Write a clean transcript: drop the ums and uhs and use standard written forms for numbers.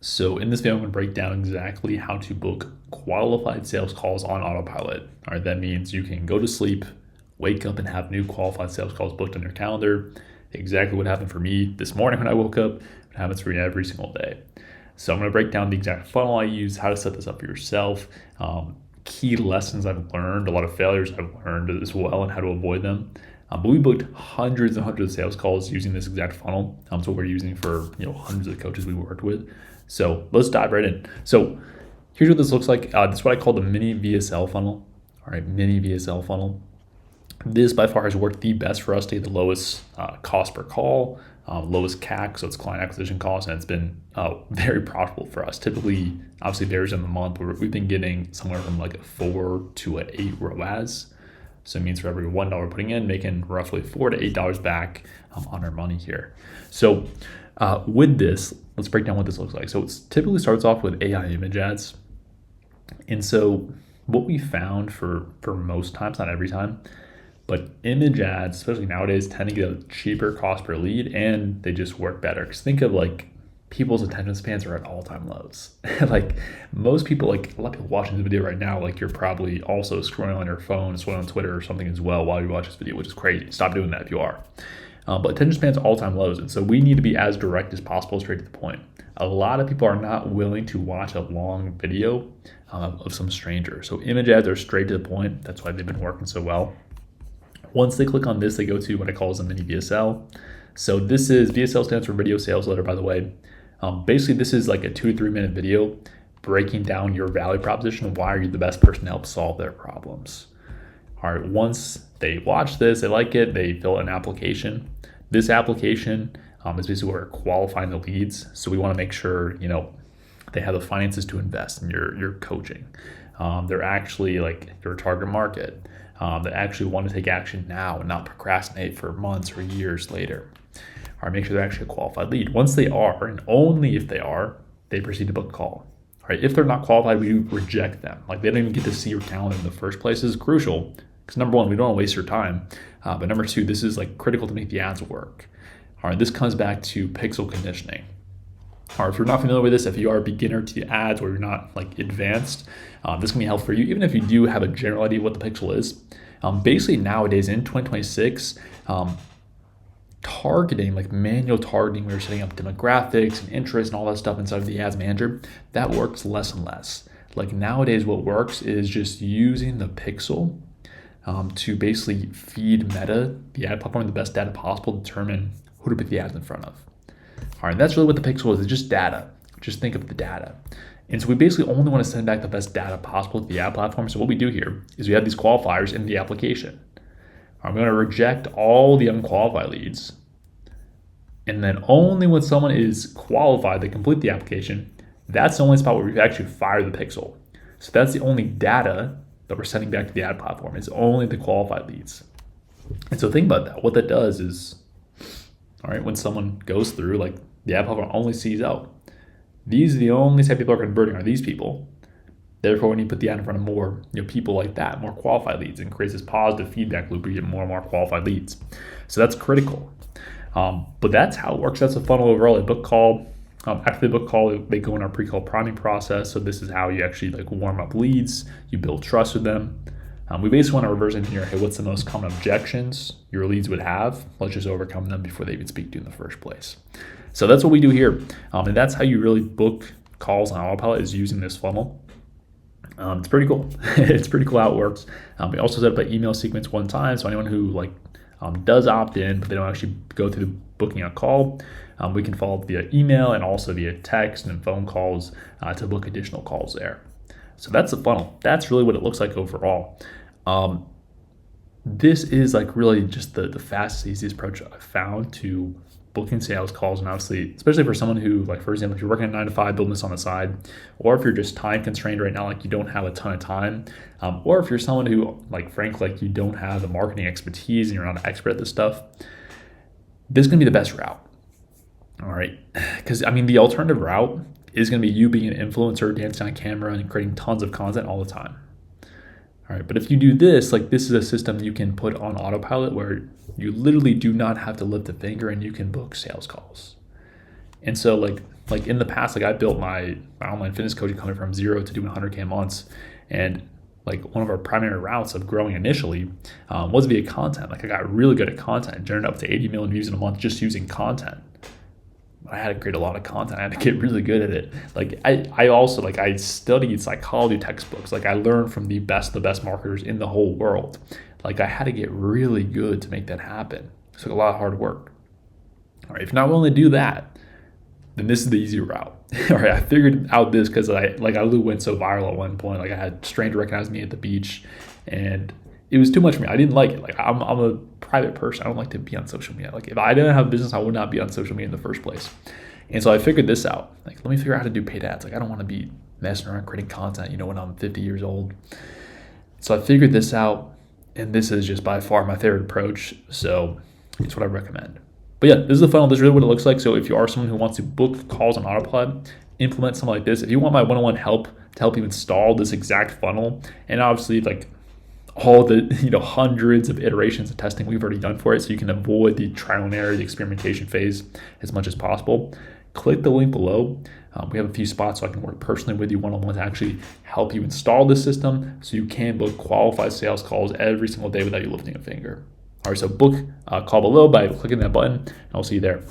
So in this video, I'm going to break down exactly how to book qualified sales calls on autopilot. All right, that means you can go to sleep, wake up, and have new qualified sales calls booked on your calendar. Exactly what happened for me this morning when I woke up. It happens for me every single day. So I'm going to break down the exact funnel I use, how to set this up for yourself, key lessons I've learned, a lot of failures I've learned as well, and how to avoid them. But we booked hundreds and hundreds of sales calls using this exact funnel. That's what we're using for hundreds of coaches we worked with. So let's dive right in. So here's what this looks like. This is what I call the Mini VSL Funnel. All right, Mini VSL Funnel. This by far has worked the best for us to get the lowest cost per call, lowest CAC, so it's client acquisition cost, and it's been very profitable for us. Typically, obviously varies in the month, where we've been getting somewhere from like a 4 to an 8 ROAS. So it means for every $1 we're putting in, making roughly $4 to $8 back on our money here. So with this, let's break down what this looks like. So it typically starts off with AI image ads. And so what we found for most times, not every time, but image ads, especially nowadays, tend to get a cheaper cost per lead, and they just work better. Because think of like people's attention spans are at all-time lows. Like most people, like a lot of people watching this video right now, like you're probably also scrolling on your phone, scrolling on Twitter or something as well while you watch this video, which is crazy. Stop doing that if you are. But attention spans are all-time lows, and so we need to be as direct as possible, straight to the point. A lot of people are not willing to watch a long video of some stranger. So image ads are straight to the point. That's why they've been working so well. Once they click on this, they go to what I call as a mini VSL. So this is, VSL stands for video sales letter, by the way. Basically, this is like a 2 to 3 minute video breaking down your value proposition of why are you the best person to help solve their problems. All right, once they watch this, they like it, they fill out an application. This application is basically where we're qualifying the leads. So we want to make sure, they have the finances to invest in your coaching. They're actually like your target market. That actually want to take action now and not procrastinate for months or years later. All right, make sure they're actually a qualified lead. Once they are, and only if they are, they proceed to book a call. All right, if they're not qualified, we reject them. Like they don't even get to see your calendar in the first place. This is crucial because number one, we don't want to waste your time. But number two, this is like critical to make the ads work. All right, this comes back to pixel conditioning. Or if you're not familiar with this, if you are a beginner to the ads or you're not like advanced, this can be helpful for you. Even if you do have a general idea of what the pixel is, basically nowadays in 2026, targeting, like manual targeting, where you're setting up demographics and interests and all that stuff inside of the ads manager, that works less and less. Like nowadays, what works is just using the pixel to basically feed Meta, the ad platform, the best data possible to determine who to put the ads in front of. All right, that's really what the pixel is. It's just data. Just think of the data. And so we basically only want to send back the best data possible to the ad platform. So what we do here is we have these qualifiers in the application. I'm going to reject all the unqualified leads. And then only when someone is qualified to complete the application, that's the only spot where we've actually fired the pixel. So that's the only data that we're sending back to the ad platform. It's only the qualified leads. And so think about that. What that does is, all right, when someone goes through, like the ad platform only sees out. These are the only type of people are converting are these people. Therefore, when you put the ad in front of more people like that, more qualified leads, and creates this positive feedback loop where you get more and more qualified leads. So that's critical. But that's how it works. That's a funnel overall. A book call. After the book call, they go in our pre-call priming process. So this is how you actually like warm up leads. You build trust with them. We basically want to reverse engineer, hey, what's the most common objections your leads would have? Let's just overcome them before they even speak to you in the first place. So that's what we do here. And that's how you really book calls on autopilot, is using this funnel. It's pretty cool. It's pretty cool how it works. We also set up an email sequence one time. So anyone who does opt in, but they don't actually go through the booking a call, we can follow up via email and also via text and phone calls to book additional calls there. So that's the funnel. That's really what it looks like overall. This is like really just the fastest, easiest approach I've found to booking sales calls. And obviously, especially for someone who, like, for example, if you're working a 9 to 5, building this on the side, or if you're just time constrained right now, like you don't have a ton of time, or if you're someone who, like, frankly, like you don't have the marketing expertise and you're not an expert at this stuff, this is going to be the best route. All right. Because, I mean, the alternative route is going to be you being an influencer, dancing on camera, and creating tons of content all the time. All right, but if you do this, like this is a system you can put on autopilot where you literally do not have to lift a finger and you can book sales calls. And so like Like in the past, like I built my online fitness coaching company from 0 to doing 100K months. And like one of our primary routes of growing initially was via content. Like I got really good at content and generated up to 80 million views in a month just using content. I had to create a lot of content. I had to get really good at it. Like I also like I studied psychology textbooks. Like I learned from the best marketers in the whole world. Like I had to get really good to make that happen. It took a lot of hard work. All right, if you're not willing to do that, then this is the easy route. All right, I figured out this because I literally went so viral at one point. Like I had a stranger recognize me at the beach, and it was too much for me. I didn't like it. Like I'm a private person. I don't like to be on social media. Like if I didn't have a business, I would not be on social media in the first place. And so I figured this out. Like let me figure out how to do paid ads. Like I don't want to be messing around creating content, when I'm 50 years old. So I figured this out, and this is just by far my favorite approach. So it's what I recommend. But yeah, this is the funnel. This is really what it looks like. So if you are someone who wants to book calls on autopilot, implement something like this. If you want my one-on-one help to help you install this exact funnel, and obviously like all the hundreds of iterations of testing we've already done for it, so you can avoid the trial and error, the experimentation phase as much as possible, click the link below. We have a few spots so I can work personally with you one-on-one to actually help you install this system so you can book qualified sales calls every single day without you lifting a finger. All right, so book a call below by clicking that button, and I'll see you there.